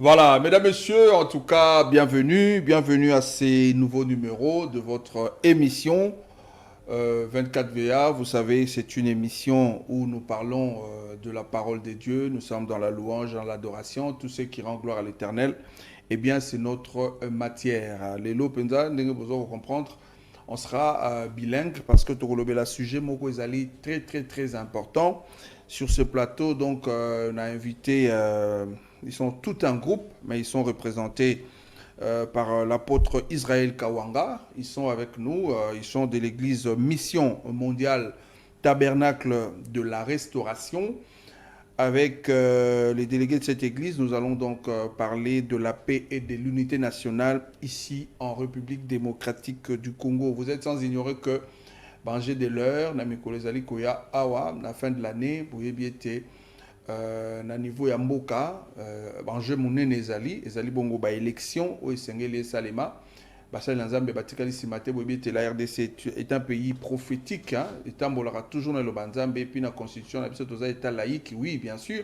Voilà, mesdames, messieurs, en tout cas, bienvenue à ces nouveaux numéros de votre émission 24 VA. Vous savez, c'est une émission où nous parlons de la parole de Dieu. Nous sommes dans la louange, dans l'adoration, tout ce qui rend gloire à l'Éternel. Eh bien, c'est notre matière. Les lots penza, vous comprendre, on sera bilingue parce que le sujet moko ezali très très très important sur ce plateau. Donc, on a invité, ils sont tout un groupe, mais ils sont représentés par l'apôtre Israël Kawanga. Ils sont avec nous, ils sont de l'église Mission Mondiale Tabernacle de la Restauration. Avec les délégués de cette église, nous allons donc parler de la paix et de l'unité nationale ici en République démocratique du Congo. Vous êtes sans ignorer que Bangé de l'heure, Namikolezali Koya Awa, la fin de l'année, vous bien été na niveau ya mboka, Bangé Mounene Ezali Bongo ba élection au Esengeli Salema. La RDC est un pays prophétique, hein. Étant toujours dans le Banzambe, puis dans la constitution, la État laïque, oui, bien sûr,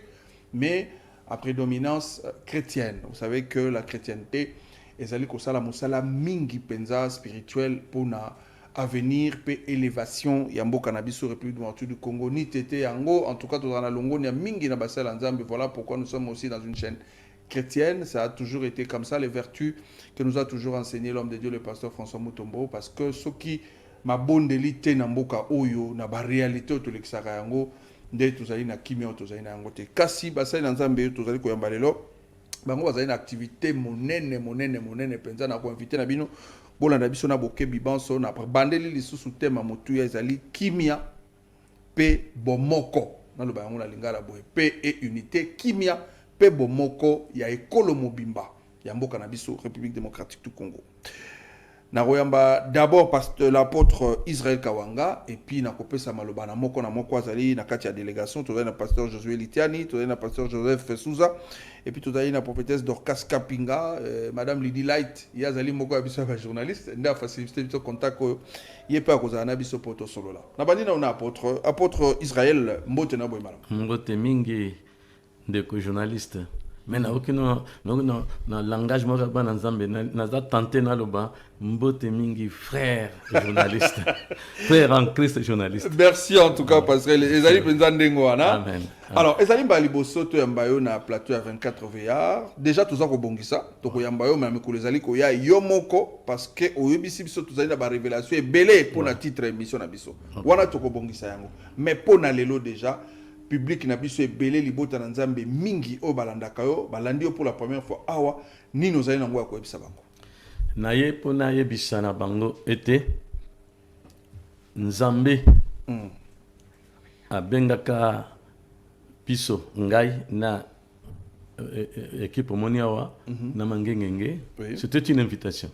mais à prédominance chrétienne. Vous savez que la chrétienté est allée comme ça, la moussala mingi penza spirituelle pour na avenir, pe élévation, yambo cannabis sur République du Congo, ni tété yango, en tout cas, dans la longo, ni mingi na basel anzambe. Voilà pourquoi nous sommes aussi dans une chaîne chrétienne. Ça a toujours été comme ça, les vertus que nous a toujours enseigné l'homme de Dieu, le pasteur François Mutombo, parce que ce qui m'a bon délité na mboka oyo na ba réalité to l'exaka yango nde tozali na kimia tozali na yango te kasi basali na nzambe tozali ko yamba lelo bango bazali na activité monene penza na ko inviter na bino bolanda biso na bokebi banso na bandeli lisusu tema motu ya ezali kimia pe bomoko na lo bango na lingala boye paix et unité kimia pe bomoko ya ekolo mobimba ya mboka na biso République démocratique du Congo. Naroyamba d'abord parce que l'apôtre Israël Kawanga et puis nakopesa maloba na moko azali na kati ya délégation tozali na pasteur Josué Litiani, tozali na pasteur Joseph Souza et puis tozali na prophétesse Dorcas Kapinga, madame Lydie Light yazali moko ya biso ba journaliste nda facilité biso contact ko yepa kozala na biso poto solo la. Na bandi na apôtre Israël mbote na boy malam. Mbote mingi ndeko journaliste. Mais na aucun langage moi na nzambe na za tenté na loba mbote mingi frère journaliste frère en Christ journaliste. Merci en tout cas parce que les ali penza ndengo wana. Amen. Alors ezali mbali bosoto ya mbayo na plateau ya 24 VR déjà toza ko bongisa to ko yambayo mais ko ezali ko ya yo moko parce que oyebisi biso tozali na ba révélation ebele pour na titre émission na biso wana to ko bongisa yango mais pour na lelo déjà public na biso ebele libota na nzambe mingi o balandaka yo balandi yo pour la première fois awa ni nous allons ngwa ko ebisa bango na ye pona ye bisana bango ete nzambe abengaka biso ngai na équipe moniawa na mangengenge. C'était une invitation.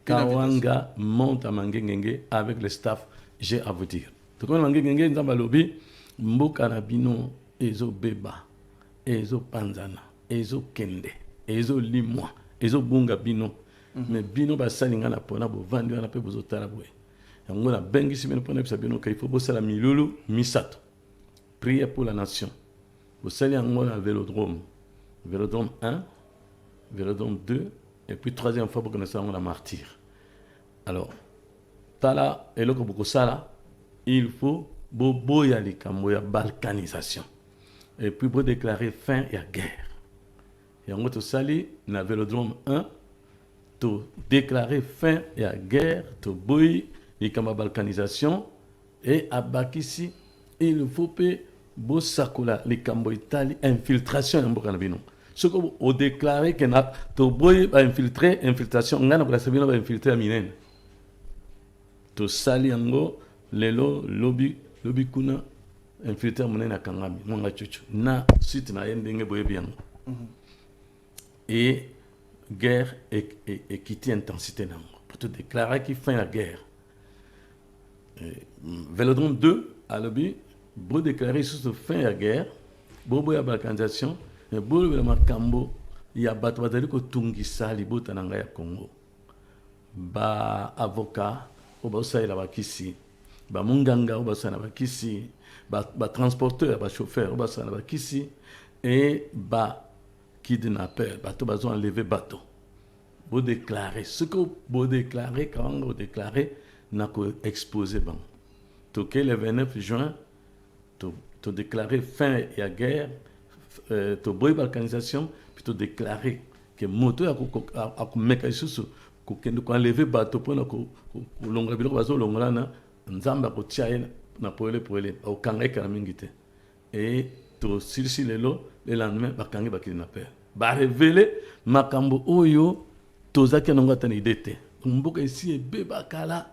Kawanga monte à mangengenge avec le staff, j'ai à vous dire. Donc on mangengenge nzamba lobi mboka na bino ezo beba ezo panzana ezo kende ezo limwa ezo bunga bino mais bino basalinga na pona bo vandi wana pe bozo tala boye yango na bengi simene pona bisa bino kai fo bosala milulu misato prier pour la nation bosali yango na vélodrome 1 vélodrome 2 et puis troisième fois pour connaître la martyr. Alors tala eloko bokosala il faut boboya likambo ya balkanisation et puis pour déclarer fin à guerre. Et en gros sali na vélodrome 1 to déclarer fin à guerre to boy likambo balkanisation et abakisi il faut pe bo sakola likambo itali infiltration ya mboka na bino. Ce que o déclarer que na to boy ba infiltration ngana ko sabino ba infiltrer minene. To sali yango lelo lobby kuna infiltré monene na kangami mwanga chuchu na suite na yendenge boye bien et guerre et quitter intensité nango pour te déclarer qu'il fin la guerre. Vélodrome 2 à lobby bo déclarer sur fin la guerre bobo ya balkanisation et bobo ya makambo ya bato bazali ko tungisa libota na ngai ya Congo ba avocat o ba saila bakisi ba munganga ba sana ba kisi ba transporteur ba chauffeur ba sana ba kisi et ba kidnappeur bateau bazo enlever bateau vous déclarer ce que vous déclarer quand vous déclarer n'a ko exposé bon to que le 29 juin to déclarer fin ya guerre to boy balkanisation puis to déclarer que moto a meka isusu ko kende ko enlever bateau pour na ko longa biloko bazo longola na nzamba ko tia na poele au kanga kana mingite et to silsi lelo le lendemain bakangi bakidnappeur ba révéler makambo oyo tozaki nonga tani idete mboka ici ebe bakala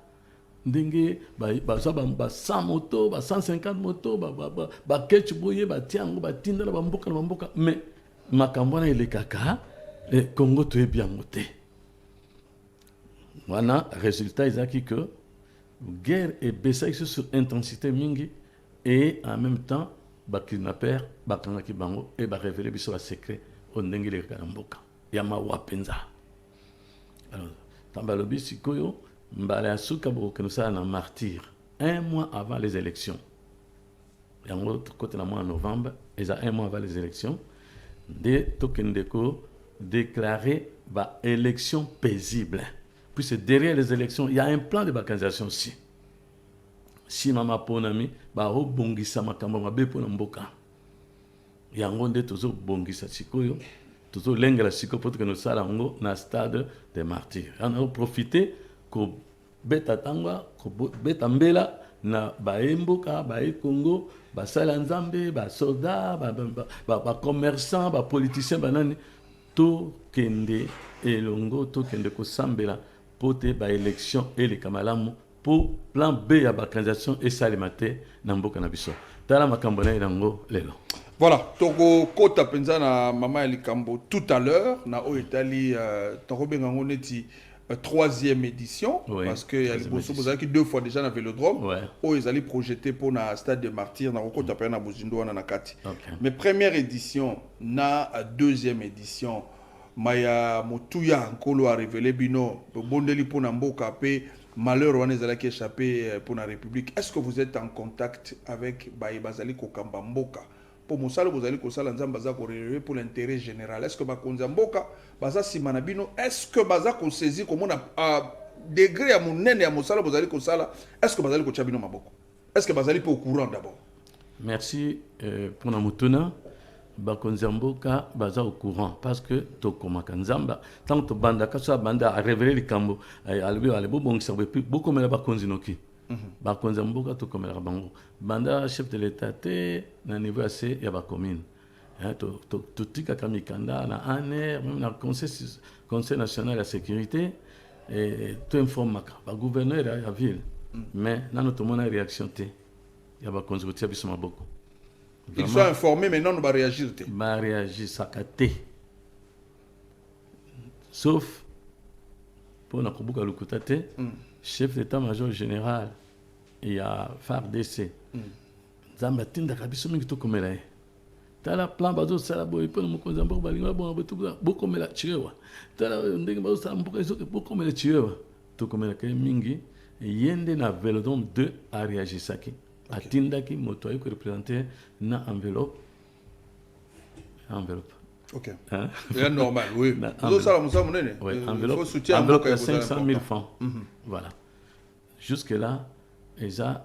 ndenge ba 100 moto ba 150 moto ba ketch boye ba tiango ba tinda ba mboka mais makambo na ile kaka le Congo to ebia moté wana résultat ezaki que guerre et baissé sur intensité mingi et en même temps bakidnappeur bakangaki bango et ba révéler biso ba secret o ndenge le karamboka ya mawapenza alors tambalobi sikoyo mbale asuka boke nous na martyr 1 mois avant les élections yango côté na mois novembre et ça 1 mois avant les élections de tokendeko déclarer ba élection paisible. Puis derrière les élections, il y a un plan de balkanisation aussi. Si mama ponami, ba ho bongisa makambo mabe pona mboka. Yango nde tozo bongisa sikoyo, tozo lenga la siko poto que nous sala ngo na stade des martyrs. On a profité ko beta tangwa, ko beta mbela na ba emboka, ba Congo, ba sala nzambe, ba soldats, ba commerçants, ba politiciens banani to kende elongo to kende ko sambela pote ba élection et les kamalamu pour plan B ya balkanisation et salimate na mboka na biso tala makambo na yango lelo. Voilà, toko kota penza na mama likambo tout à l'heure na o etali toko bengango neti 3e édition, oui, parce que y a les 2 fois déjà dans le Vélodrome, ouais. Où ils allaient projeter pour le stade des martyrs, dans le Bozindo, na Nakati. Mais première édition, na 2e édition, Maya Motuya Nkolo a révélé Bino, Bondeli pour Namboka, malheur on est allé échapper pour la République. Est-ce que vous êtes en contact avec Baye Bazali Kokamba Mboka? Pour Moussala, vous allez pour l'intérêt général. Est-ce que Bakonza Mboka, Baza Simanabino, est-ce que Baza qu'on saisit comme on a degré à mon nene à Moussala, vous allez est-ce que Bazali Kochabino Maboko? Est-ce que Bazali peut au courant d'abord? Merci pour la moutona. Bakonza Mboka, Baza au courant. Parce que Tokoma Kanzamba, tant que Banda Kassa Banda a révélé les cambo, Albo Bon, ça veut plus beaucoup de Bakonzinoki. Bakonza Mboka to komela bango banda chef de l'état te na niveau assez ya ba commune to tika kamikanda na ANR même na conseil national de la sécurité et to informe ba gouverneur ya ville mais na notre mona réaction te ya ba konzo biso maboko ils sont informés mais non ba réagir te ba réagir sakate sauf pour na kobuka lukuta te chef d'état-major général il y a FARDC. Zamba tinda kabiso mingi to komela e. Tala plan bazo sala boy pe mo konza mbo balinga bon bo komela chirewa. Tala ndenge bazo sala mbo kazo bo komela chirewa. To komela kay mingi yende na Vélodrome 2 a réagi saki. Atinda ki moto ay ko représenter na enveloppe. OK. C'est normal, oui. Vous ça la monnaie. Oui, enveloppe de 500 000 francs. Voilà. Jusque là ils ont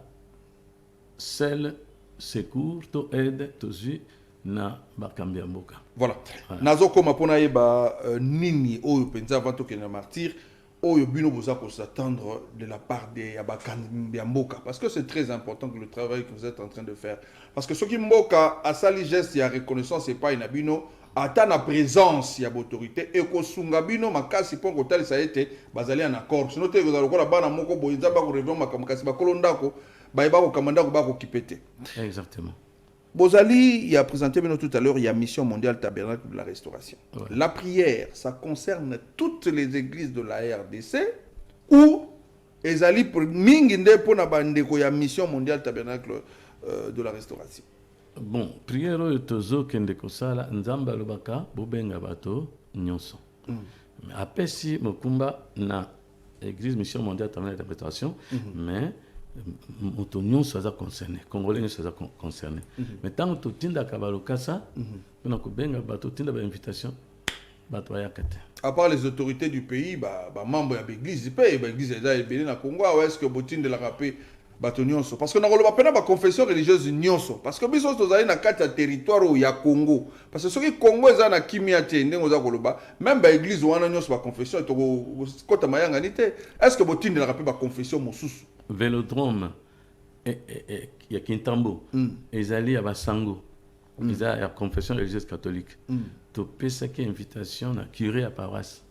seul secours to aide tozi na bakambi mboka. Voilà. Nazo koma pona yeba nini oyo penza avant que na martyr oyo bino boza ko s'attendre de la part des bakambi mboka parce que c'est très important que le travail que vous êtes en train de faire parce que ce qui mboka a sali geste ya reconnaissance c'est pas inabino ata na présence ya autorité et ko sunga bino makasi pongo tali ça été bazali en accord sinon te kozalo ko la bana moko boyinza ba ko revendre makamasi ba kolondako ba ba ko kamanda ko ba ko kipete. Exactement. Bozali il a présenté bino tout à l'heure il y a mission mondiale tabernacle de la restauration. Ouais. La prière ça concerne toutes les églises de la RDC ou ezali mingi nde pona bandeko ya mission mondiale tabernacle de la restauration. Bon, prière oyo tozo kende kosala nzamba lobaka bobenga bato nyonso. Mais apesi mokumba na église mission mondiale tabernacle de la restauration mais moto nyonso aza concerné, congolais nyonso aza concerné. Mais tant que totindaka balokasa mpona kobenga bato totinda bainvitation bato bayaka te. À part les autorités du pays, membres de l'église, l'église est déjà na Congo, est-ce que botindelaka mpe bato nyonso? Parce que nakoloba pena ba confession religieuse nyonso, parce que biso tozali na kati ya territoire ya Congo, parce que soki Congo eza na kimia te ndenge oza koloba, même ba église wana nyonso ba confession to kota mayanga ni te, est-ce que botindelaka mpe ba confession mosusu? Vélodrome ya Kintambo ezali ya basango eza ya confession religieuse catholique. Topesaki invitation na curé ya paroisse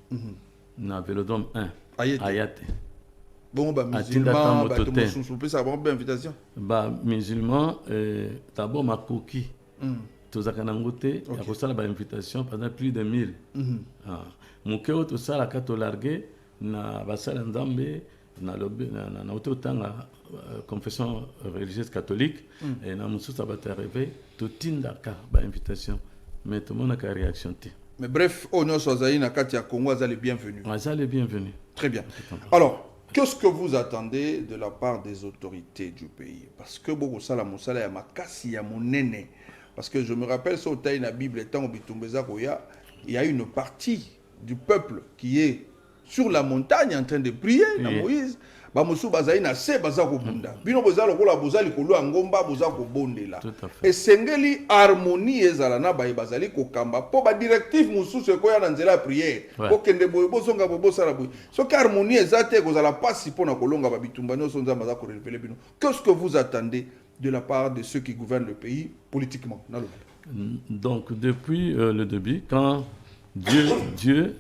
na Vélodrome 1 ayate. Bon, musulman, invitation. Musulman, d'abord makoki. Tozaka nangote, ya kosala ba invitation pendant plus de 1000. Mukeo to sala ka to larguer na basala nzambe na lobe na otanga confession religieuse catholique et na mususa bata arrivé to tindaka ba invitation mais tout le monde a réaction. Mais bref, on soit na kati ya Congo za les bienvenus. Les bienvenus. Très bien. Alors, qu'est-ce que vous attendez de la part des autorités du pays? Parce que beaucoup sala musala ya makasi ya monene. Parce que je me rappelle sur la Bible étant au Bitumbeza Koya, il y a une partie du peuple qui est sur la montagne en train de prier, na Moïse. Bamusu bazali na se bazako bunda. Bino bozalo kola bozali kolo ngomba bozako bondela. Et sengeli harmonie ezala na baye bazali ko kamba po ba directive mususu ko ya na nzela prière. Ko kende boye bozonga bosala boye. So ka harmonie ezate kozala pasi pona kolonga ba bitumba nyoso nzamba za ko révéler bino. Qu'est-ce que vous attendez de la part de ceux qui gouvernent le pays politiquement? Donc depuis le début, quand Dieu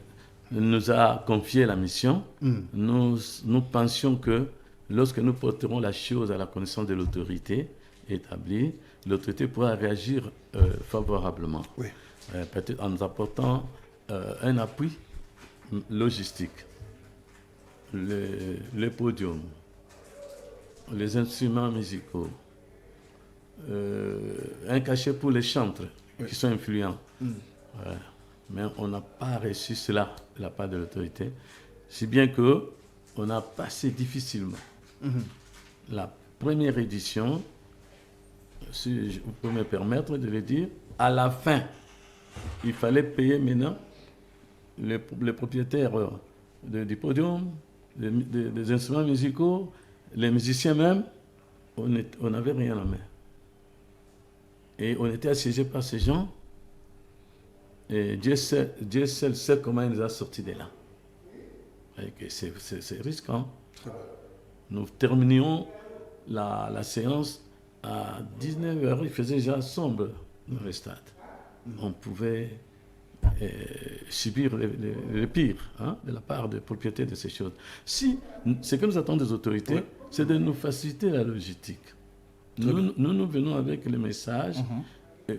nous a confié la mission, nous pensions que lorsque nous porterons la chose à la connaissance de l'autorité établie, l'autorité pourra réagir favorablement. Oui. Peut-être en nous apportant un appui logistique, les podiums, les instruments musicaux, un cachet pour les chantres qui sont influents. Voilà. Mais on n'a pas reçu cela de la part de l'autorité, si bien qu'on a passé difficilement. La première édition, si je peux me permettre de le dire, à la fin, il fallait payer maintenant les propriétaires du podium, des instruments musicaux, les musiciens même, on n'avait rien en main. Et on était assiégés par ces gens. Et Dieu seul sait comment il nous a sortis de là. C'est risquant. Nous terminions la séance à 19h. Il faisait déjà sombre dans le stade. On pouvait subir le pire de la part des propriétaires de ces choses. Si ce que nous attendons des autorités, c'est de nous faciliter la logistique. Nous venons avec le message.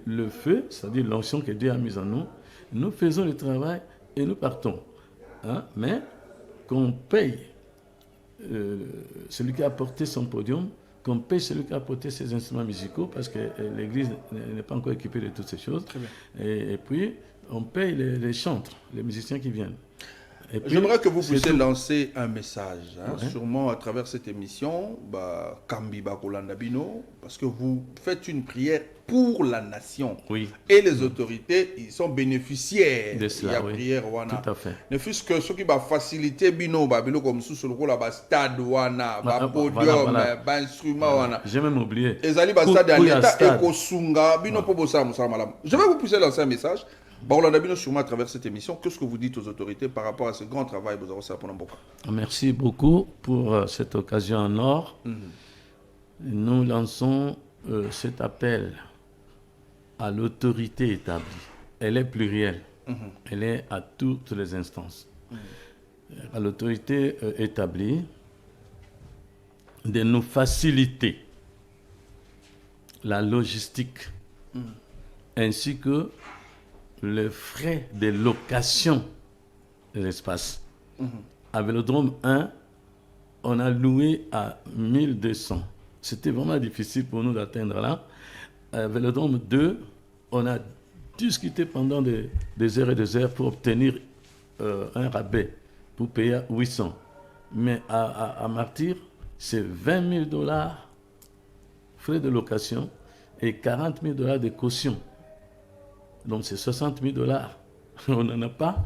Le feu, c'est-à-dire l'onction que Dieu a mise en nous, nous faisons le travail et nous partons. Mais qu'on paye celui qui a apporté son podium, qu'on paye celui qui a apporté ses instruments musicaux, parce que l'Église n'est pas encore équipée de toutes ces choses. Et puis, on paye les chantres, les musiciens qui viennent. J'aimerais que vous puissiez lancer un message, sûrement à travers cette émission, Kambi Bakolanda Bino, parce que vous faites une prière pour la nation. Oui. Et les autorités, ils sont bénéficiaires de cela, la prière wana. Tout à fait. Ne fût-ce que ceux qui vont faciliter Bino, Bino comme sous le stade wana, podium, instrument wana. J'ai même oublié. Ezali stade à l'état ekosunga Bino pobosa musala malam. Je vais vous pousser lancer un message. Bakolanda Bino sûrement à travers cette émission. Qu'est-ce que vous dites aux autorités par rapport à ce grand travail que vous avez fait pour Namboka? Merci beaucoup pour cette occasion en or. Nous lançons cet appel à l'autorité établie. Elle est plurielle. Elle est à toutes les instances. À l'autorité établie de nous faciliter la logistique ainsi que les frais de location de l'espace. À Vélodrome 1, on a loué à 1200. C'était vraiment difficile pour nous d'atteindre là. À Vélodrome 2, on a discuté pendant des heures et des heures pour obtenir un rabais, pour payer 800. Mais à Martyr, c'est 20 000 dollars frais de location et 40 000 dollars de caution. Donc c'est 60 000 dollars. On n'en a pas.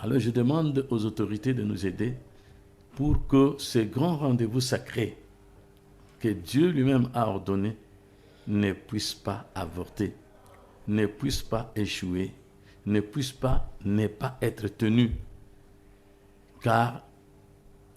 Alors je demande aux autorités de nous aider pour que ces grands rendez-vous sacrés que Dieu lui-même a ordonnés ne puissent pas avorter, ne puissent pas échouer, ne puissent pas ne pas être tenus. Car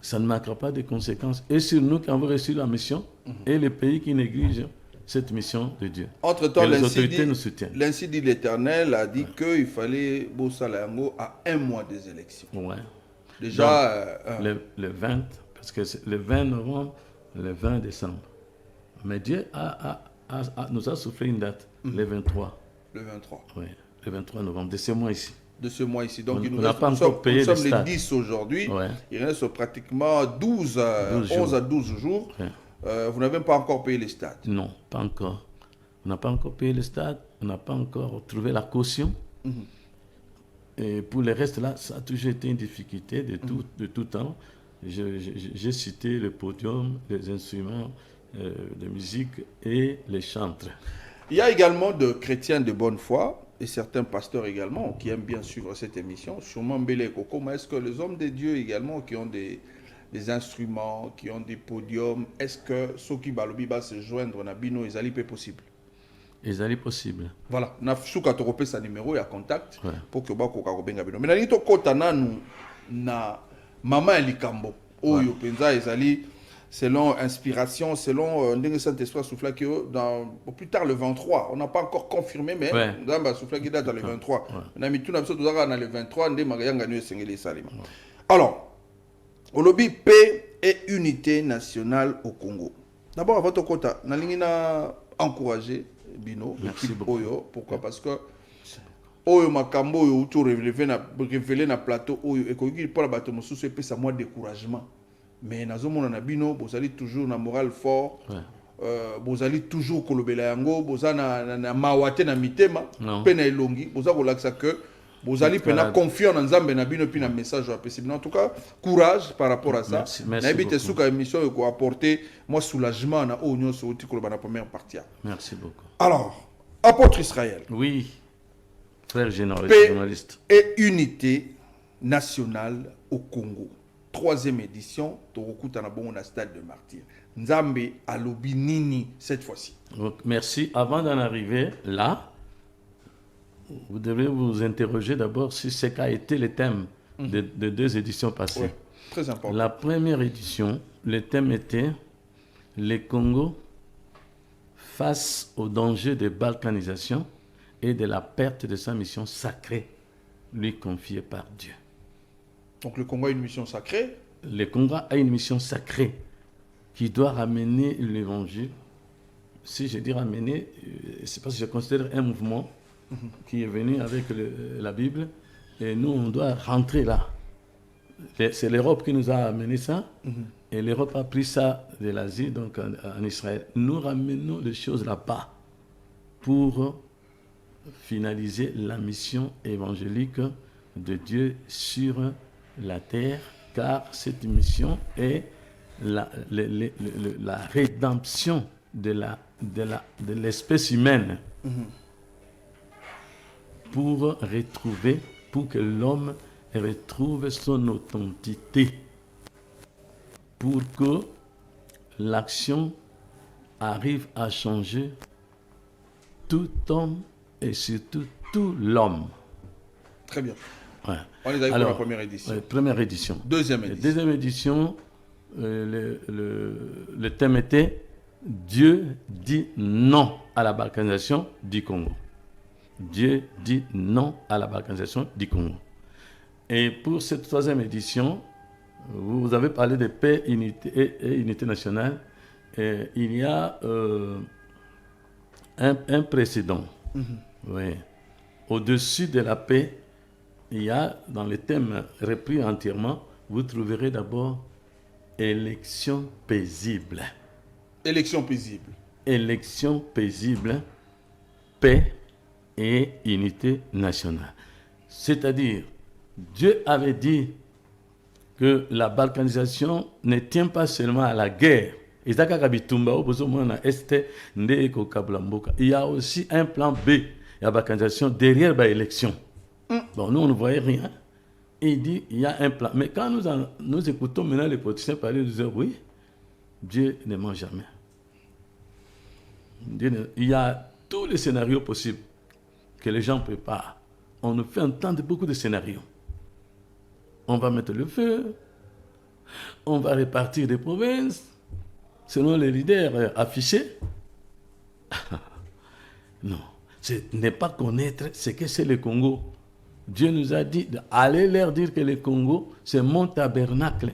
ça ne manquera pas de conséquences. Et sur nous qui avons reçu la mission et les pays qui négligent cette mission de Dieu. Entre-temps, les autorités nous soutiennent. L'ainsi dit l'Éternel a dit qu'il fallait Bossalayango à 1 mois des élections. Ouais. Déjà... le 20, parce que c'est le 20 novembre, le 20 décembre. Mais Dieu nous a soufflé une date, le 23. Le 23. Oui, le 23 novembre, de ce mois ici. De ce mois ici. Donc, on n'a pas encore payé nous sommes les 10 aujourd'hui. Ouais. Il reste pratiquement 11 à 12 jours. Ouais. Vous n'avez pas encore payé les stades? Non, pas encore. On n'a pas encore payé les stades. On n'a pas encore trouvé la caution. Et pour le reste, là, ça a toujours été une difficulté de tout temps. J'ai cité le podium, les instruments de musique et les chantres. Il y a également de chrétiens de bonne foi et certains pasteurs également qui aiment bien suivre cette émission. Sûrement Mbele et Coco, mais est-ce que les hommes de Dieu également qui ont des instruments, qui ont des podiums, est-ce que ceux qui va se joindre à Bino, ils allaient possible? Ils allaient possible. Voilà, na souka torope sa numéro ya contact pour que bako ka benga Bino. Mais na lito kota nanu na mama likambo oyo penza ezali selon inspiration, selon ndenge Saint-Esprit souffla qui au plus tard le 23, on n'a pas encore confirmé mais ndamba souffla qui date dans le 23. Na mitu na biso tozaka na le 23 ndé magayanga no esengeli salima. Alors, au lobby paix et unité nationale au Congo. D'abord, avant tout kota, na lingi na encourager Bino, l'équipe Oyo. Pourquoi? Parce que Oyo Makambo Oyo tout révélé na plateau Oyo et qu'il pour la bateau mosusu c'est ça moi découragement. Mais nazomona na Bino, vous allez toujours na moral fort. Vous allez toujours kolobela yango, vous na mawate na mitema, pena elongi, vous allez relaxer que vous allez prendre confiance en Nzambe na Bino puis na message possible. En tout cas, courage par rapport à ça. N'habitez sous ka émission et apporter moi soulagement na oignon sur la première partie. Merci beaucoup. Alors, apôtre Israël. Oui, frère journaliste. Et unité nationale au Congo. 3e édition, Torokuta na bongo na stade de Martyr. Nzambe alobi nini cette fois-ci. Merci. Avant d'en arriver là, vous devez vous interroger d'abord sur ce qu'a été le thème de 2 éditions passées. Oui, très important. La première édition, le thème était le Congo face au danger de balkanisation et de la perte de sa mission sacrée lui confiée par Dieu. Donc le Congo a une mission sacrée. Le Congo a une mission sacrée qui doit ramener l'évangile. Si je dis ramener, c'est parce que je considère un mouvement qui est venu avec la Bible et nous on doit rentrer là. C'est l'Europe qui nous a amené ça et l'Europe a pris ça de l'Asie, donc en Israël. Nous ramenons les choses là-bas pour finaliser la mission évangélique de Dieu sur la terre, car cette mission est la rédemption de l'espèce humaine pour que l'homme retrouve son authenticité, pour que l'action arrive à changer tout homme et surtout tout l'homme. Très bien. Ouais. On est allé pour la première édition. Première édition. Deuxième édition. Deuxième édition, le thème était Dieu dit non à la balkanisation du Congo. Dieu dit non à la balkanisation du Congo. Et pour cette 3e édition, vous avez parlé de paix unité et unité nationale. Et il y a un précédent. Oui. Au-dessus de la paix, il y a, dans le thème repris entièrement, vous trouverez d'abord élection paisible. Élection paisible. Élection paisible, paix et unité nationale. C'est-à-dire, Dieu avait dit que la balkanisation ne tient pas seulement à la guerre. Il y a aussi un plan B, la balkanisation derrière l'élection. Bon, nous, on ne voyait rien. Il dit, il y a un plan. Mais quand nous écoutons maintenant les politiciens parler, nous disons, oui, Dieu ne ment jamais. Il y a tous les scénarios possibles que les gens préparent. On nous fait entendre beaucoup de scénarios. On va mettre le feu, on va répartir des provinces, selon les leaders affichés. Non, ce n'est pas connaître ce que c'est le Congo. Dieu nous a dit d'aller leur dire que le Congo, c'est mon tabernacle.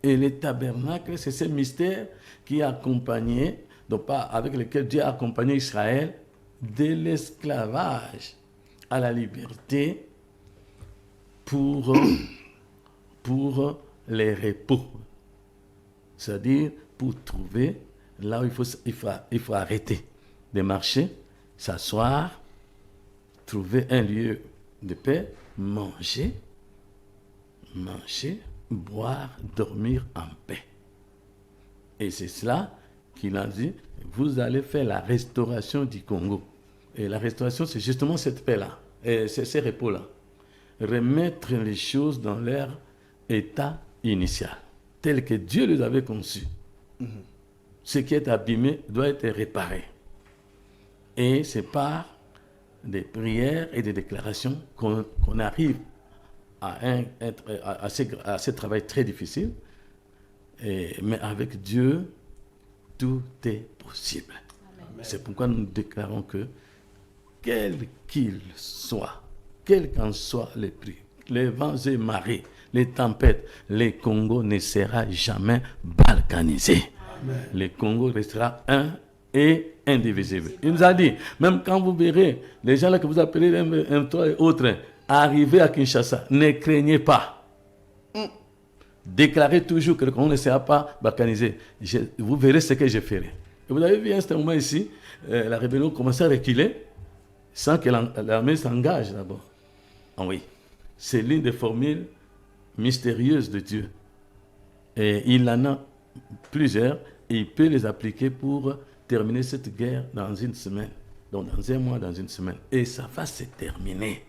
Et le tabernacle, c'est ce mystère qui a accompagné, donc pas avec lequel Dieu a accompagné Israël de l'esclavage à la liberté pour les repos. C'est-à-dire pour trouver là où il faut arrêter de marcher, s'asseoir, trouver un lieu de paix, manger, boire, dormir en paix. Et c'est cela qu'il a dit, vous allez faire la restauration du Congo. Et la restauration, c'est justement cette paix-là, et c'est ces repos-là. Remettre les choses dans leur état initial, tel que Dieu les avait conçus. Ce qui est abîmé doit être réparé. Et c'est par des prières et des déclarations qu'on arrive à ce travail très difficile. Mais avec Dieu, tout est possible. Amen. C'est pourquoi nous déclarons que, quel qu'il soit, quel qu'en soit les prix, les vents et marées, les tempêtes, le Congo ne sera jamais balkanisé. Amen. Le Congo restera un et indivisible. Il nous a dit, même quand vous verrez les gens là que vous appelez M3 et autres arriver à Kinshasa, ne craignez pas. Déclarez toujours que le Congo ne sera pas balkanisé. Vous verrez ce que je ferai. Et vous avez vu à ce moment ici, la rébellion commençait à reculer sans que l'armée s'engage d'abord. Ah oui, c'est l'une des formules mystérieuses de Dieu. Et il en a plusieurs et il peut les appliquer pour terminer cette guerre dans une semaine. Donc dans un mois, dans une semaine. Et ça va se terminer.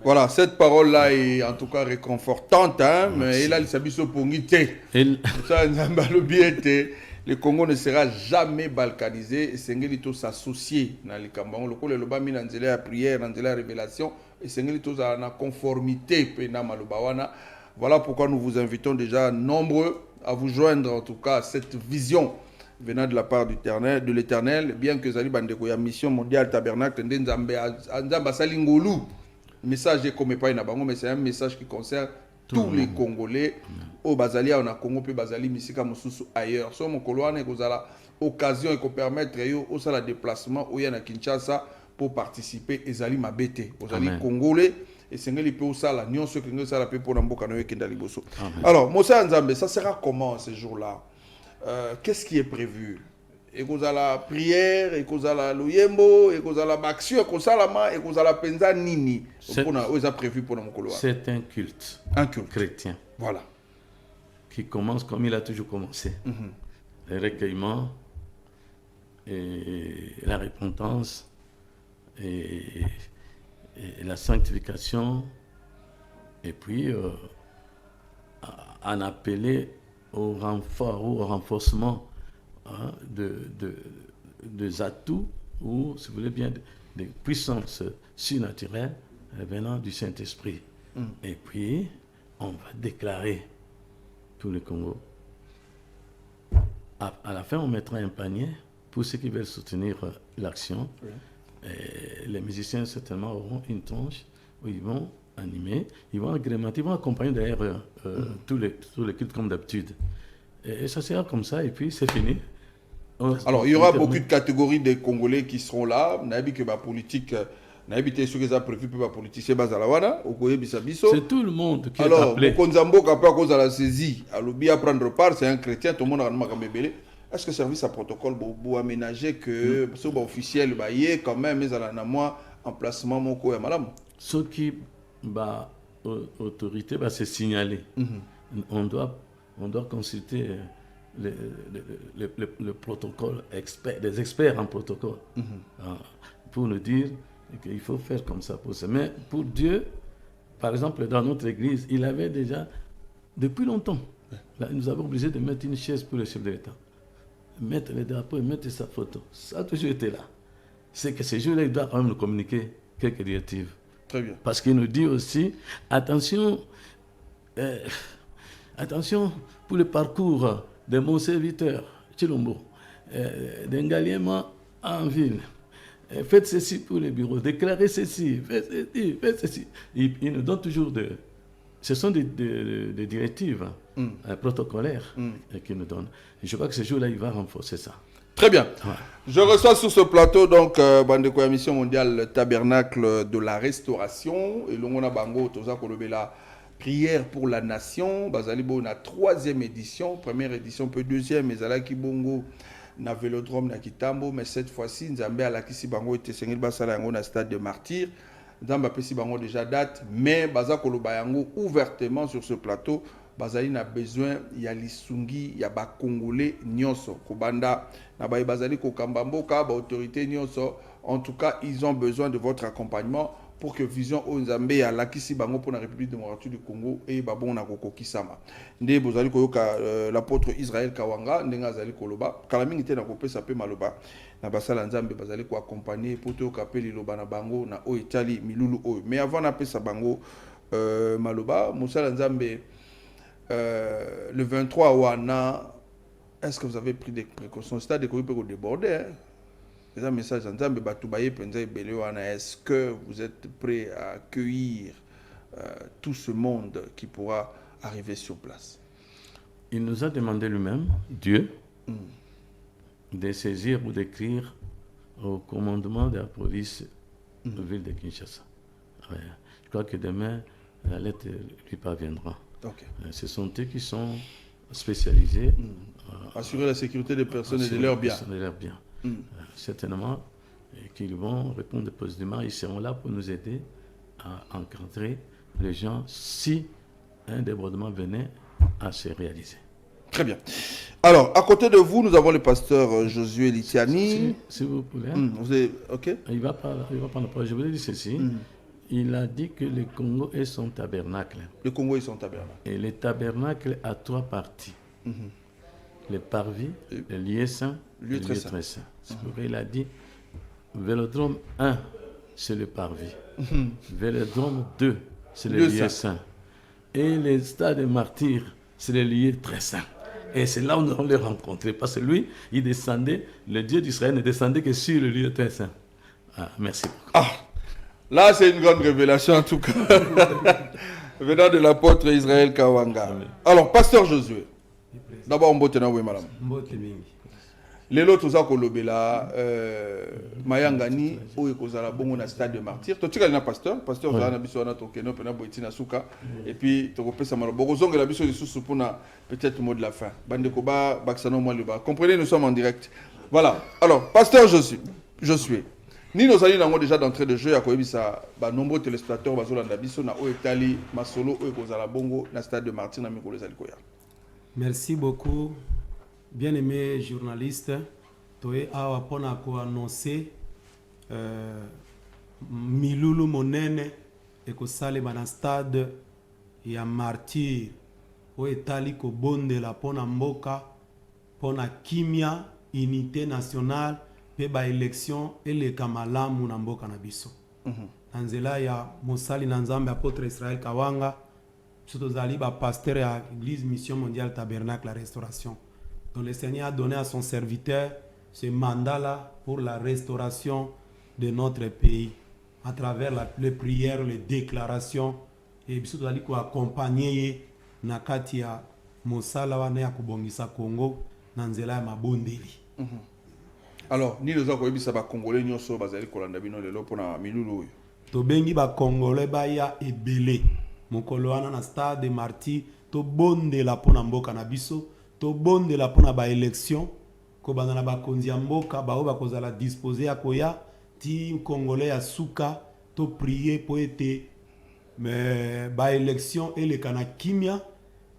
Voilà, cette parole-là est en tout cas réconfortante, hein, mais il a le sabiso pongité. Le Congo ne sera jamais balkanisé et Sengelito s'associer dans les Cambons. Le coup, le Lobami dans la prière, dans la révélation, et Sengelito a la conformité. Voilà pourquoi nous vous invitons déjà nombreux à vous joindre en tout cas à cette vision venant de la part de l'Éternel, bien que Zali Bandeko ya mission mondiale tabernacle Nzamba Salingolu. Message est comme pas inabango, mais c'est un message qui concerne tous les Congolais. Au Bazali, on a Congo, puis Bazali, Misika, Moussousou ailleurs. So, mon Coloane, vous avez l'occasion et permettre au sala déplacement où il y a à Kinshasa pour participer et Zali Mabete. Vous allez Congolais et Sengeli peut au sala, Nyon, ce que nous allons faire pour Namboka Noé Kendaliboso. Alors, Moussa Nzambe, ça sera comment ce jour-là? Qu'est-ce qui est prévu? Et vous avez la prière, et vous avez le yembo, et vous avez la action, et vous avez la penza nini. C'est prévu pour nous. C'est un culte. Un culte chrétien. Voilà. Qui commence comme il a toujours commencé. Le recueillement, et la repentance, et la sanctification, et puis en appeler au renfort ou au renforcement des atouts ou, si vous voulez bien, des puissances surnaturelles venant du Saint-Esprit. Et puis, on va déclarer tout le Congo. À la fin, on mettra un panier pour ceux qui veulent soutenir l'action. Et les musiciens, certainement, auront une tranche où ils vont animer, ils vont agrémenter, ils vont accompagner d'ailleurs tous les cultes comme d'habitude. Et ça sera comme ça, et puis c'est fini. Alors, il y aura beaucoup de catégories de Congolais qui seront là. On a vu que la politique, on a vu que ce qui est prévu pour la politique, c'est Bazalawana, c'est tout le monde qui est appelé. Alors, Konzambo, qui a pas cause à la saisie, à l'objet à prendre part, c'est un chrétien, tout le monde a un bébé. Est-ce que le service à protocole pour aménager que ce soit officiel, quand même, mais à la moi, emplacement, mon co et madame? Ce qui, autorité va se signaler. On doit consulter le protocole des experts en protocole pour nous dire qu'il faut faire comme ça pour ça. Mais pour Dieu, par exemple, dans notre église, il avait déjà, depuis longtemps, là, il nous avait obligé de mettre une chaise pour le chef de l'État, mettre le drapeau et mettre sa photo. Ça a toujours été là. C'est que ce jour-là, il doit quand même nous communiquer quelques directives. Très bien. Parce qu'il nous dit aussi, attention, attention pour le parcours de mon serviteur, Chilombo, d'engagement en ville. Faites ceci pour les bureaux, déclarez ceci, faites ceci. Il nous donne toujours ce sont des directives protocolaires qu'il nous donne. Et je crois que ce jour-là, il va renforcer ça. Très bien. Ouais. Je reçois sur ce plateau donc Bandeko émission mondiale le Tabernacle de la Restauration et l'on a bango toza kolobela prière pour la nation. Bazali bo na 3e édition, première édition peu 2e mais zalaki bongo na Vélodrome na Kitambo mais cette fois-ci Nzambe alakisi bango ete sengeli basala yango na stade de Martyrs. Nzambe apesi bango déjà date mais baza koloba yango ouvertement sur ce plateau. Bazali na besoin ya lisungi ya ba congolais nyonso kobanda na ba bazali ko kambamboka ba autorité nyonso. En tout cas, ils ont besoin de votre accompagnement pour que vision Nzambe ya lakisi bango pour la République démocratique du Congo et babon na kokokisama. Nde bozali koyoka l'apôtre Israël Kawanga ndenga zali koloba kala mingi te na kopesa pe maloba na basala Nzambe bazali ko accompagner pour to kapeli loba na bango na o Italie milulu o. Mais avant na pesa bango maloba musala Nzambe le 23 Wana, est-ce que vous avez pris des précautions? C'est à dire que vous pouvez déborder. C'est un message en disant est-ce que vous êtes prêts à accueillir tout ce monde qui pourra arriver sur place? Il nous a demandé lui-même, Dieu, de saisir ou d'écrire au commandement de la police de la ville de Kinshasa. Ouais. Je crois que demain, la lettre lui parviendra. Okay. Ce sont eux qui sont spécialisés. Assurer la sécurité des personnes et de leurs biens. Certainement qu'ils vont répondre positivement. Ils seront là pour nous aider à encadrer les gens si un débordement venait à se réaliser. Très bien. Alors, à côté de vous, nous avons le pasteur Josué Litiani. Si vous voulez. Vous êtes, OK? Il va prendre la parole. Je voulais dire ceci. Il a dit que le Congo est son tabernacle. Le Congo est son tabernacle. Et le tabernacle a 3 parties. Le parvis, le lieu saint, le lieu très saint. C'est pourquoi il a dit, Vélodrome 1, c'est le parvis. Vélodrome 2, c'est le lieu saint. Et le stade des martyrs, c'est le lieu très saint. Et c'est là où nous allons les rencontrer. Parce que lui, il descendait, le Dieu d'Israël ne descendait que sur le lieu très saint. Ah, merci beaucoup. Ah. Là, c'est une grande révélation, en tout cas, venant de l'apôtre Israël Kawanga. Amen. Alors, pasteur Josué, d'abord, on botte na oui, madame. Lelo toza kolobela mayangani o ekozala bongo na stade de Martyrs. To tika na pasteur za na biso na tokeno pena boitina suka et puis to kopesa malobo kozongela biso lisusu pona peut-être mot de la fin. Bande ko ba baksano mo liba. Comprenez, nous sommes en direct. Voilà. Alors, pasteur Josué. Ni nos amis n'ont déjà d'entrée de jeu à Koebisa, nombreux téléspectateurs bazolanda biso na o Italie masolo o ekozala bongo na stade de Martyrs na mikolo ezalikoya. Merci beaucoup, bien-aimés journalistes. Toe awa pona ko annoncer milulu monene ekosale bana stade ya Martyrs o Italie ko bondela pona mboka pona kimia unité nationale pe ba élection eleka malamu na mboka na biso. Nanzela ya mosali na Nzambe apôtre Israël Kawanga surtout zali ba pasteur à l'église mission mondiale tabernacle la restauration. Donc le Seigneur a donné à son serviteur ce mandat là pour la restauration de notre pays à travers les prières, les déclarations et surtout zali ko accompagner na kati ya mosala wana ya kubongisa Congo na nzela ya mabondeli. Alors, ni nous avons ça va congolais nyonso bazali kolanda bino lelo pona milulu oyo. To bengi ba congolais baya ebele. Mokolo wana na stade de Martyrs to bondela pona mboka na biso, to bondela pona ba élection ko bana na bakonzi ya mboka ba oba kozala disposer akoya ti congolais ya suka to prier po ete mais ba élection elekana kimia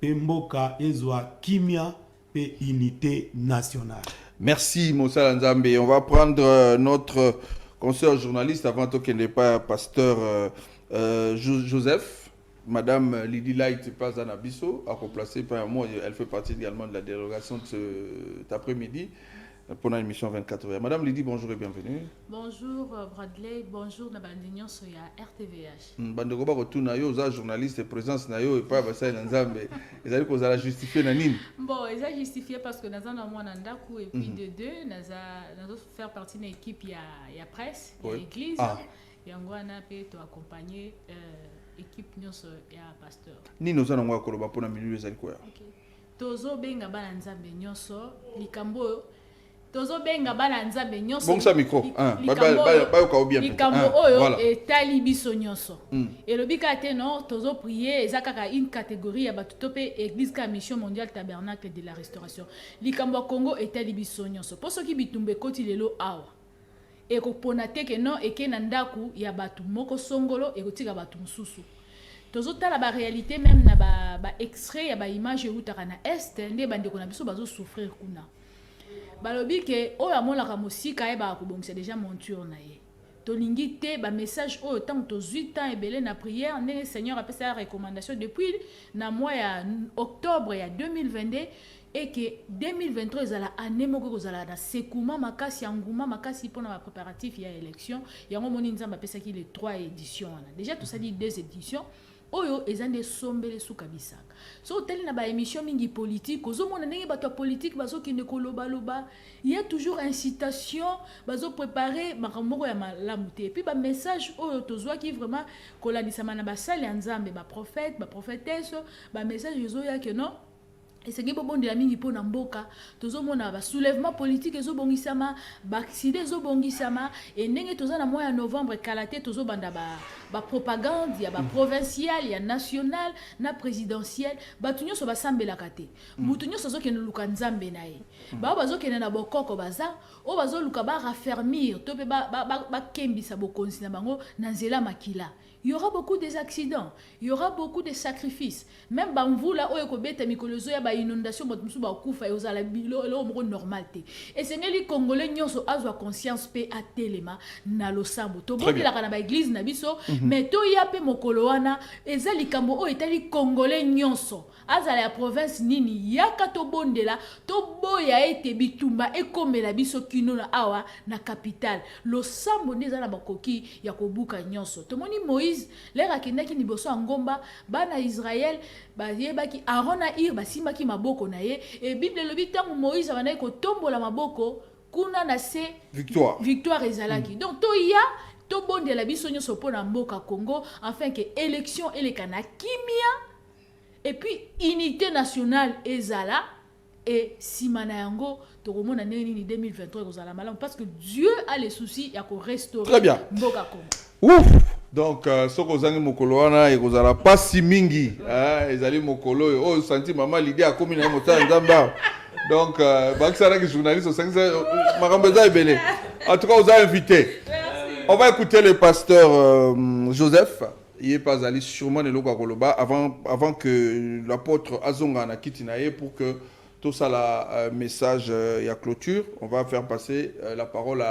pe mboka ezwa kimia pe unité nationale. Merci Moussa Nzambe. On va prendre notre conseiller journaliste avant qu'il n'est pas pasteur Joseph. Madame Lydie Light pas à Abisso, à remplacer par moi, elle fait partie également de la délégation de cet après-midi pour l'émission 24 heures. Madame Lydie, bonjour et bienvenue. Bonjour Bradley, bonjour Nabandinyo Soya RTVH. Bandegoba retour na yo, za journaliste présence na yo et pas basa Nzambe. Ils allaient qu'on a justifié nanine. Bon, ils ont justifié parce que nous avons un mandat et puis de deux, nous avons faire partie d'une équipe il y a presse, il y a l'église et on a pu accompagner équipe nyonso ya pasteur. Ni nous allons voir koloba pour na milieu les alikoya. OK. Tozo benga bana nzambe nyonso likambo tozo benga bana nzambe nyonso. Bon ça micro. Ba ko bien. Likambo oyo etali biso nyonso. Et le bikate non tozo prier ezakaka une catégorie ya batutope église ka mission mondiale tabernacle de la restauration. Likambo Congo etali biso nyonso. Poso ki bitumbe koti lelo awa. Et kopona teke non eke na ndaku ya batu moko songolo et kotika batu mususu. Tozotala ba réalité même na ba extrait ya ba image utaka na est nde bande ko na biso bazo souffrir kuna. Balobi ke o ya molaka mosika e ba kobongisa déjà monture na ye. Tolingi te ba message o tant to 8 ans ebele na prière ne Seigneur a fait sa recommandation depuis na mois ya octobre ya 2022 et que 2023 ezala année moko kozala na sekuma makasi anguma makasi pona ba préparatif ya élection yango moni nzamba pesa ki les 3 éditions déjà tout ça dit 2 éditions oyo ezande sombele suka bisaka so teli na ba émission mingi politique ozomona ndenge bato politique bazokende koloba loba il y a toujours incitation bazo préparer makambo ya malamu te puis ba message oyo tozwa ki vraiment kolandisa na ba sale ya nzambe ba prophète ba prophétesse ba message ezoya que non. Et c'est que bon de la mingi pour Namboka, tozo mona ba soulèvement politique ezo bongisama, ba accident ezo bongisama et ndenge toza na mois ya novembre kalaté tozo banda ba propagande ya ba provincial ya national na présidentiel ba tunyo so ba sambela kate. Mutunyo so zo ke luka nzambe na ye. Ba bazo ke na bokoko baza, o bazo luka ba raffermir, to pe ba kembisa bokonzi na bango na nzela makila. Il y aura beaucoup d'accidents, il y aura beaucoup de sacrifices. Même Bamvula, Oyekobete, Mikolozo, ya ba inondation, Botmusu, Bakufa, et aux alabilo, et au normalité. Et c'est les Congolais, Nyonso, Azwa conscience, P. à Telema, Nalo Sambo. To bon, la Kanaba église, Nabiso, mais to yape Mokoloana, et Zali Kambo, et Tali Congolais, Nyonso. Azala la province Nini, Yaka to bondela, to boya ete bitumba, et comme la biso kino na awa, na capitale. Lo Sambo, Nezana Bakoki, Yakobuka, Nyonso. Tomoni Moïse, l'air a kindaki ni boso angomba, bana Israël, ba yebaki Aaron a ir, ba simaki maboko na ye, et Bible le bitan Moïse avana ko tombo la maboko, kuna na se victoire ezalaki. Donc to ya to bonde la biso nyoso pona mboka Congo, afin que élection elekana kimia et puis unité nationale ezala et simana yango tokomona nini 2023 kozala malamu parce que Dieu a les soucis ya ko restaurer mboka Congo. Ouf. Donc ce que vous avez mokolo wana et kozala pas si mingi ezali mokolo oh senti maman l'idée a commis na mota nzamba. Donc bakisara que journaliste au 5 marambeza ebele. En tout cas vous avez invité. On va écouter le pasteur Joseph. Il est pas allé sûrement de l'Oka Koloba avant que l'apôtre Azonga na kitinaye pour que tout ça la message et à clôture. On va faire passer la parole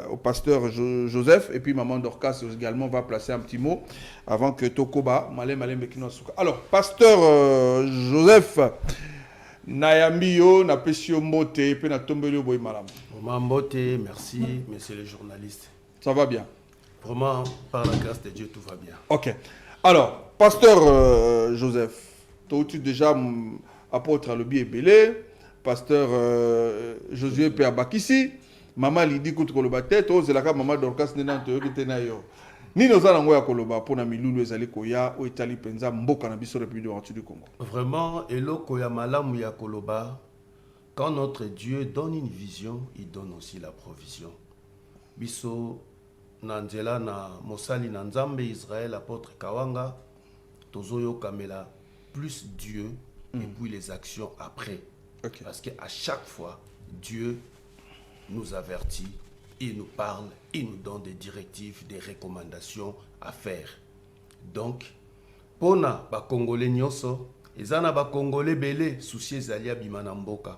au pasteur Joseph et puis maman Dorcas également va placer un petit mot avant que Tokoba Malem Bekinosuka. Alors pasteur Joseph Nayambio na pesio mbote pe na tombelio boy malam. Mbote, merci monsieur le journaliste. Ça va bien. Vraiment, par la grâce de Dieu, tout va bien. Ok. Alors, pasteur Joseph, tu déjà apôtre à l'Obi Ebele, pasteur Josué Père Bakissi, maman Lydie contre le tête, c'est la maman Dorcas Nenante qui était là. Ni nos allons à Koloba pour na milulu ezali koya o Italie penza mboka na biso République du Congo. Vraiment, eloko ya malamu ya Koloba, quand notre Dieu donne une vision, il donne aussi la provision. Biso Nanzela na Mosali Nanzambe Israël apôtre Kawanga Tozoyo Kamela plus Dieu et puis les actions après. Okay. Parce qu'à chaque fois Dieu nous avertit, il nous parle, il nous donne des directives, des recommandations à faire. Donc pona ba congolais nyonso ezana ba congolais belé souci ezali abima na mboka.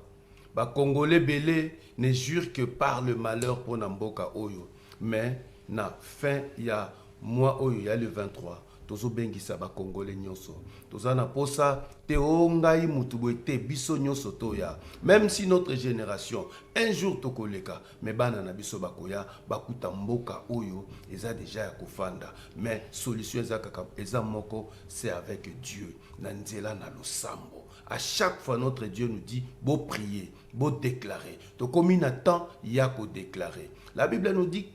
Ba congolais belé ne jure que par le malheur pona mboka oyo. Mais na fin ya mois oyo ya le 23 tozo bengisa ba congolais nyonso. Tozana posa te ongai mutuboete biso nyonso toya. Même si notre génération un jour tokoleka mais bana na biso bakoya bakuta mboka oyo eza déjà ya kofanda. Mais solution eza moko c'est avec Dieu na nzela na losambo. À chaque fois notre Dieu nous dit beau prier, beau déclarer. Donc comme il attend, il y a qu'au déclarer. La Bible nous dit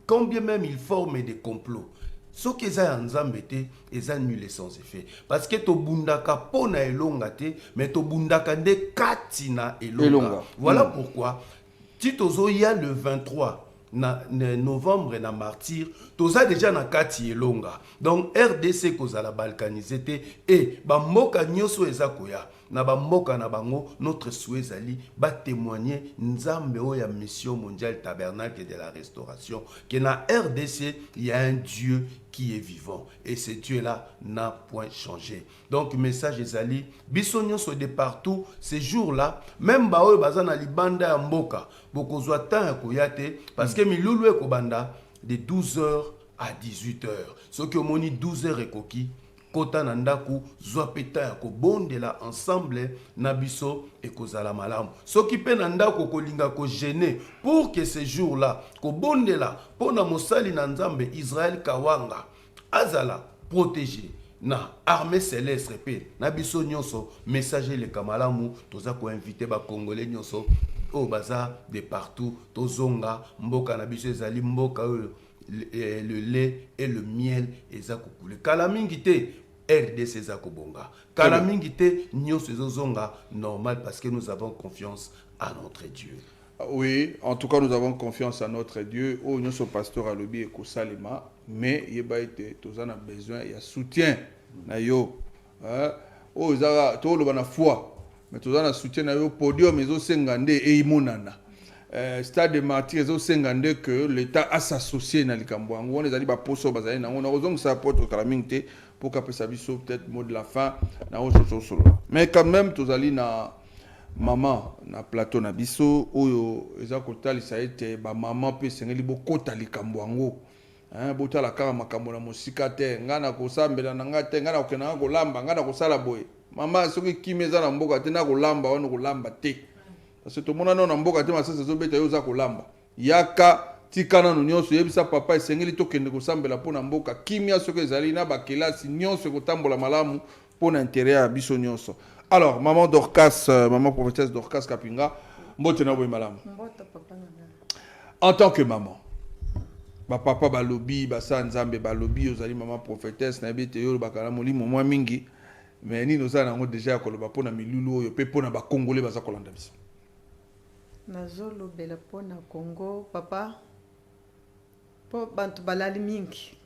quand bien même il forme des complots. Ce qui est en zambete, est nul et sans effet. Parce que to bundaka pona elonga te, mais to bundaka de katina elonga. Voilà pourquoi, si tozo ya le 23 novembre na martyr, toza déjà na kati elonga. Donc RDC koza la balkanisé et ba moka nyoso ezakoya. Na ba moka na bango notre souhait zali ba témoigner nzambe o ya mission mondiale tabernacle de la restauration que na RDC il y a un Dieu qui est vivant et ce Dieu là n'a point changé. Donc message ezali biso nyonso de partout ces jours là même ba oyo bazana libanda ya mboka bokozwa temps ya koyate parce que milulu ekobanda de 12h à 18h. Ce qui omoni 12h ekoki kota na ndaku zwa peta ya kobondela ensemble na biso ekozala malamu. Soki pe na ndako kolinga ko gêner pour que ce jour là kobondela pona mosali na nzambe Israël Kawanga azala protégé na armée céleste pe na biso nyonso messager le kamalamu toza ko inviter ba congolais nyonso o baza de partout tozonga mboka na biso ezali mboka le lait et le miel ezakukule kala mingi te RDC ezakobonga kala mingi te nyonso ezozonga normal parce que nous avons confiance à notre Dieu. Oui, en tout cas nous avons confiance à notre Dieu. Oh nyonso pasteur alobi ekosalema mais yeba ete tozana besoin ya soutien na yo. Oh ezaka to loba na foi mais tozana soutien na yo podium ezosengande e imonana. Stade de martyrs ezosengande que l'État a s'associé na likambo yango on ezali ba poso bazali na on ozong sa porte kala mingi pour qu'après ça biso peut-être mot de la fin na oso solo. Mais quand même tozali na maman na plateau na biso oyo eza kotalisa ete ba maman pe sengeli bokota likambo yango botala kaka makambo na mosika te nga na kosambela na nga te nga na kokenda kolamba nga na kosala boye mama soki kimi eza na mboka te na kolamba wana kolamba te parce que tomona na mboka te masasa ezobeta yo oza kolamba yaka tikana no nyonso yebisa papa esengeli tokende kosambela mpona mboka kimia soki ezali na bakelasi nyonso ekotambola malamu mpona intérêt ya biso nyonso. Alors, maman Dorcas, maman prophétesse Dorcas Kapinga, mbotena boy malam. En tant que maman, ba papa balobi, ba sa nzambe balobi, ozali maman prophétesse na bete yo bakala molimo mwa mingi, mais ni noza nango déjà koloba pona milulu oyo pe pona ba congolais baza kolanda biso. Nazolo bela pona Congo papa po bantu balali mingi.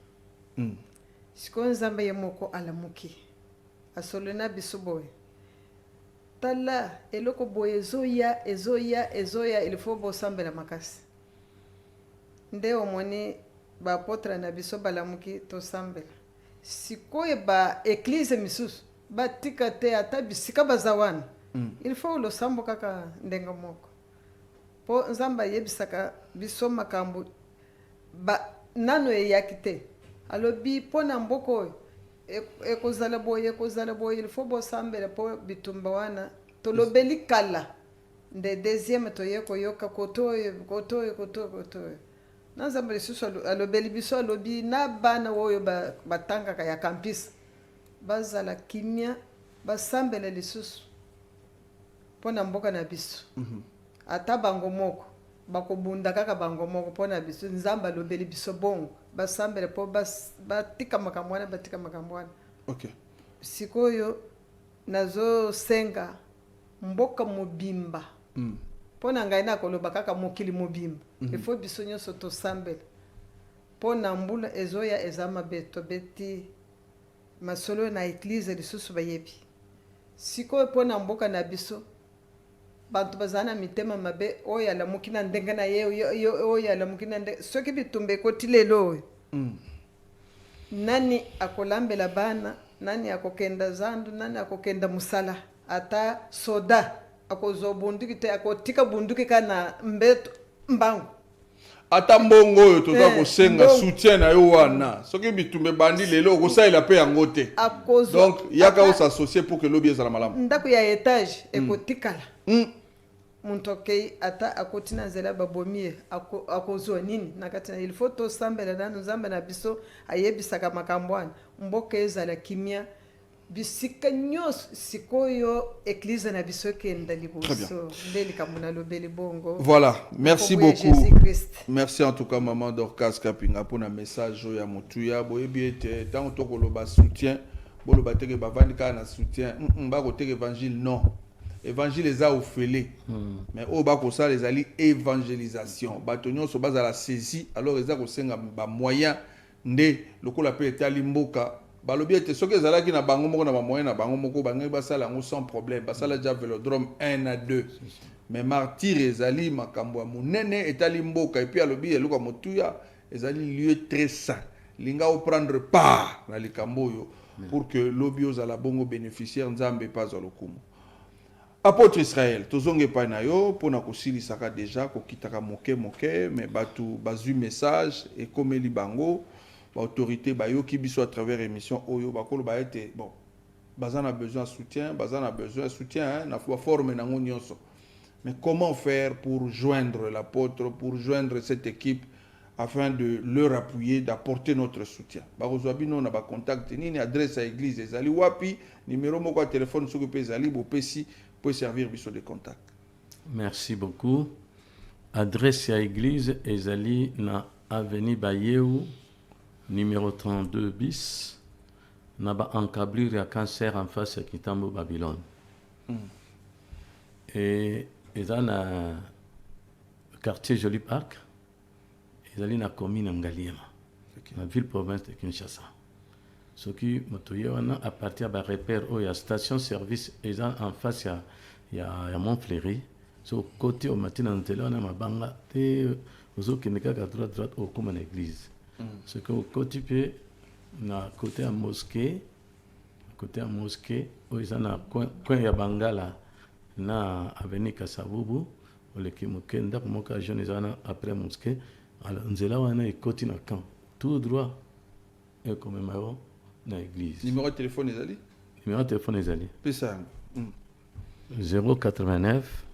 Siko nzambe yemoko alamuki. Asolena biso boy. Tala eloko boye ezoya il faut bosambela makasi nde omoni ba apotre na biso balamuki tosambela sikoye ba église misusu batika te ata bisika bazawana il faut lo sambo kaka ndenga moko po nzamba yebisaka biso makambo ba nano eyaki te alobi pona mboko ekozala boye il faut bosambela po bitumba wana tolobeli kala nde deuxième toye koyoka kotoyo nanzamba lisusu alobeli biso alobi na bana oyo batangaka ya campus bazala kimia basambela lisusu mpona mboka na biso ata bango moko bakobunda kaka bango moko mpona biso nzamba alobeli biso bongo basambela po batika makambo wana. Okay. Sikoyo nazo senga mboka mobimba mpona ngai nakoloba kaka mokili mobimba il faut biso nyonso tosambela mpona mbula ezoya eza mabe tobeti masolo na église lisusu bayebi sikoyo mpona mboka na biso bantu bazana mitema mabe oyo alamuki na ndenge na ye oyo alamuki na ndenge soki bitumba ekoti lelo oyo nani akolambela bana, nani akokenda zandu, nani akokenda musala, ata soda akozwa bunduki te, akotika bunduki kana mbeto mbangu. Ata mbongo oyo toza kosenga soutien na yo wana soki bitumbe bandi lelo okosalela pe yango te. Donc yaka osasocier pour que lobi ezala malamu. Ndako ya etage ekotikala. Muntu okei ata akotina nzela babomie akozwa nini nakati na il faut tosambela nanu nzambe na biso ayebisaka makambo wana mboka ezala kimia bisika nyonso sikoyo église na biso kenda liboso ndeli kamuna lobeli bongo. Voilà, merci beaucoup. Merci en tout cas maman Dorcas Kapinga pour un message ya motuya boyebi ete tant to koloba soutien boloba teke bavandi ka na soutien ba ko teke évangile non. Évangile eza ofele mais o ba ko ça les ali évangélisation bato nyonso baza la saisie alors eza ko senga ba moyen nde lokola pe etali mboka balobi ete soki ezalaki na bango moko na ba moyen na bango moko bangai basala yango sans problème basala déjà vélodrome 1 à 2 mais martyr ezali makambo ya monene etali mboka et puis alobi eluka motuya ezali lieu très saint linga o prendre part na likambo oyo pour que lobi ozala bongo bénéficiaire nzambe pas za lokumu. Apôtre Israël, tozonge pa na yo pona kosilisaka déjà kokitaka moke mais batu bazui message et comme li bango ba autorité ba yo ki biso à travers émission oyo bakolo ba été bon bazana besoin de soutien hein na forme na nyonso. Mais comment faire pour joindre l'apôtre, pour joindre cette équipe afin de leur appuyer, d'apporter notre soutien. Barozobino na ba contact ni adresse à église ezali wapi numéro moko téléphone sur pe ezali bo pesi pour servir biso de contact. Merci beaucoup. Adresse à église ezali na avenue Bayeu numéro 32 bis na ba encablure à cancer en face à Kitambo Babylone. Et ezali na quartier Joli Park. Ezali na commune Ngaliema. Na ville province de Kinshasa. Ce qui motoyewana à partir de repère où il y a station service en face il y a Montfleury. So côté au matin dans télé na mabanga te ozo kineka à droite au comme une église. Ce que au côté pe na côté à mosquée où ils na coin ya Bangala na avenue Kasavubu le kimukenda pour moka jeune ils après mosquée alors nzela wana ekoti na camp tout droit et comme maro dans l'église. Numéro de téléphone ezali? Numéro de téléphone ezali. Pesa. 089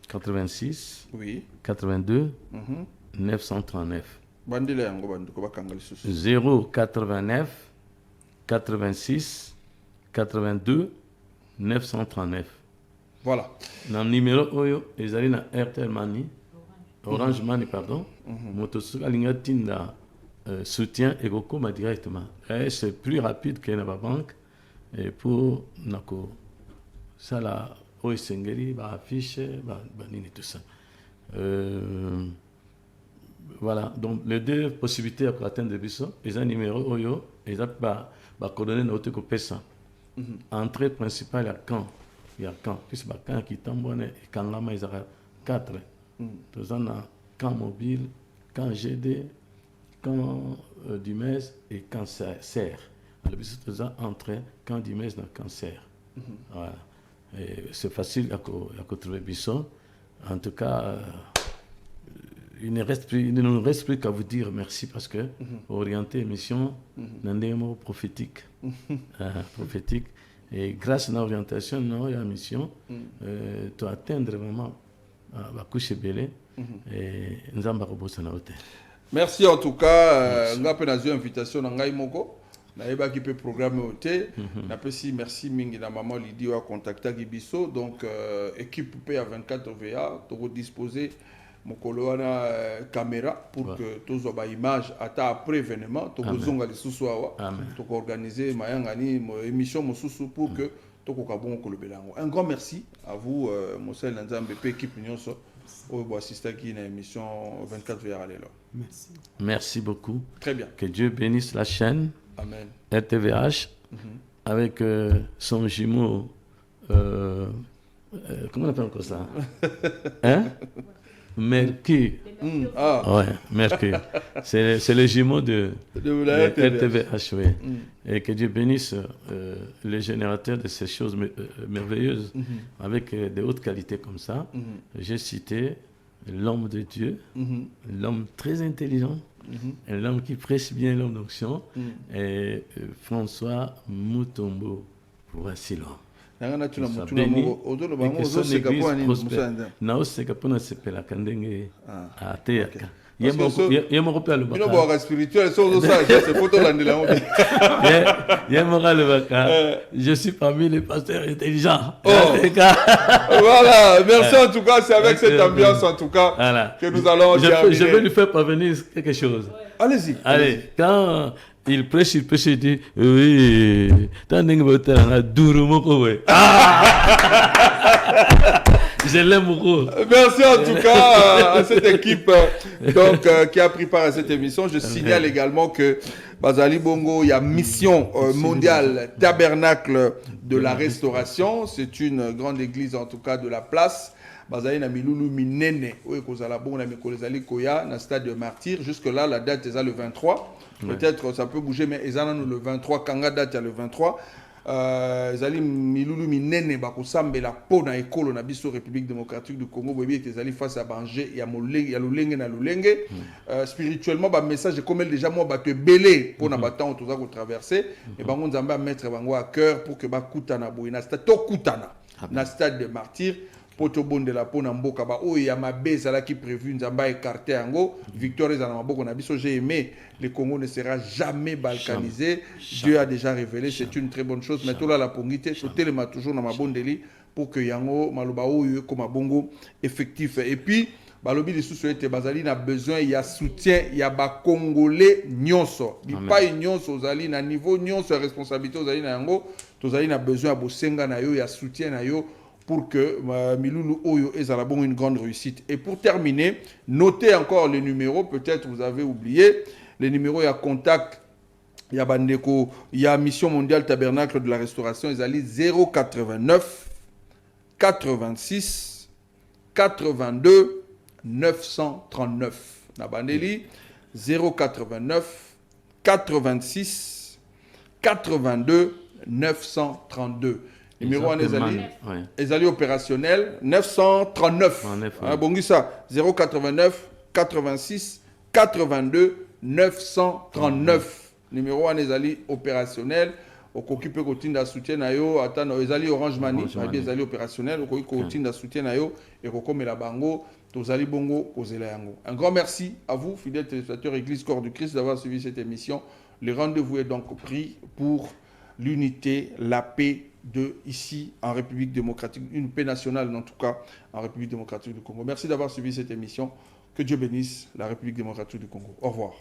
86 oui 82 939. Bandile yango bandu ko bakanga lisusu. 089 86 82 939. Voilà. Na numéro oyo ezali na Airtel Money, Orange Money pardon. Motosuka linga tinda soutien et kokoma directement. C'est plus rapide que la banque et pour nako ça la oisengeli ba affiche ba nini tout ça. Voilà, donc les deux possibilités pour atteindre le biso, les numéro oyo, les ba coordonnées noté ko pesa. Entrée principale à Caen. Il y a Caen, puis ba Caen qui tambone et Kangama ils ont 4. Tous en a Caen mobile, Caen GD, Caen Dumez et Cancer. Alors biso tous entrée Caen Dumez dans Cancer. Voilà. C'est facile à trouver biso. En tout cas il ne nous reste plus qu'à vous dire merci parce que orienter l'émission dans des mots prophétiques. Prophétique. Et grâce à l'orientation de la mission, tu atteindre vraiment la couche belée et nous avons beaucoup de merci en tout cas. Nous avons une invitation à Ngai Moko. Nous avons un programme au thé. Merci Mingi na maman Lydie a contacté Gibiso. Donc, équipe P à 24 VA, tu vas disposer mon caméra pour que tous les images après événement, tu vas organiser une émission pour que tu un grand merci à vous, Moussel Nzambe, équipe Nyonso, pour assister à l'émission 24 VA. Merci. Merci beaucoup. Très bien. Que Dieu bénisse la chaîne. Amen. RTVH avec son jumeau. Comment on appelle encore ça? Hein? Mercure. Ah. Ouais, Mercure. C'est le jumeau de la RTVH. Oui. Et que Dieu bénisse les générateurs de ces choses merveilleuses avec de hautes qualités comme ça. J'ai cité l'homme de Dieu, l'homme très intelligent, l'homme qui prêche bien l'homme d'onction, et François Mutombo. Voici l'homme. naoseka mpona sepelaka ndenge ateyaka ye moko mpe alobaka je suis parmi les pasteurs intelligents. Voilà, merci en tout cas, c'est avec cette ambiance en tout cas que nous allons je vais lui faire parvenir quelque chose. Allez-y. Allez, quand il prêche, il dit oui, je l'aime beaucoup. Merci en tout cas à cette équipe donc, qui a pris part à cette émission. Je signale également que Bazali Bongo, il y a Mission mondiale Tabernacle de la Restauration. C'est une grande église en tout cas de la place. Bazali na milulu minene oyo kozala bon na mikolezali koya na stade de martyr. Jusque là la date est le 23. Peut-être ça peut bouger mais ezana le 23 kanga date le 23. Ezali milulu minene bakosambela pona ekolo na biso République démocratique du Congo boyebi ezali face à Banger ya molenge ya lolenge na lolenge. Spirituellement ba message comme déjà moi bato belé pona batant toza ko traverser et bango nzamba a mettre bango à cœur pour que bakutana boyina stade to kutana na stade de martyr. Poto bonde la pona mboka ba oyo ya mabe zala qui prévu nzamba écarté yango victoire ezana maboko na biso. J'ai aimé le Congo ne sera jamais balkanisé. Dieu a déjà révélé, c'est une très bonne chose. Mais tout là la pongité sauter ma toujours dans ma bondeli pour que yango maloba oyo comme bongo effectif. Et puis balobi les sous-souhaité bazali na besoin il y a soutien il y a ba congolais nyonso pas nyonso ozali na niveau nyonso responsabilité ozali na yango tozali na besoin ya bosenga na yo ya soutien na yo pour que Milulu Oyo ezalabon une grande réussite. Et pour terminer, notez encore les numéros, peut-être vous avez oublié, les numéros, il y a contact, il y a Bandeko, il y a Mission mondiale Tabernacle de la Restauration, ils allaient 089 86 82 939. Nabandeli 089 86 82 932. Numéro 1 les alliés opérationnels 939. Bon ça 089 86 82 939. Numéro 1 les alliés opérationnels au occupé kotinda soutien na yo atano les alliés Orange Money les alliés opérationnels au kotinda soutien na yo et kokomela bango tozali bongo kozela yango. Un grand merci à vous fidèles téléspectateurs Église Corps du Christ d'avoir suivi cette émission. Le rendez-vous est donc pris pour l'unité, la paix de ici en République démocratique, une paix nationale en tout cas en République démocratique du Congo. Merci d'avoir suivi cette émission. Que Dieu bénisse la République démocratique du Congo. Au revoir.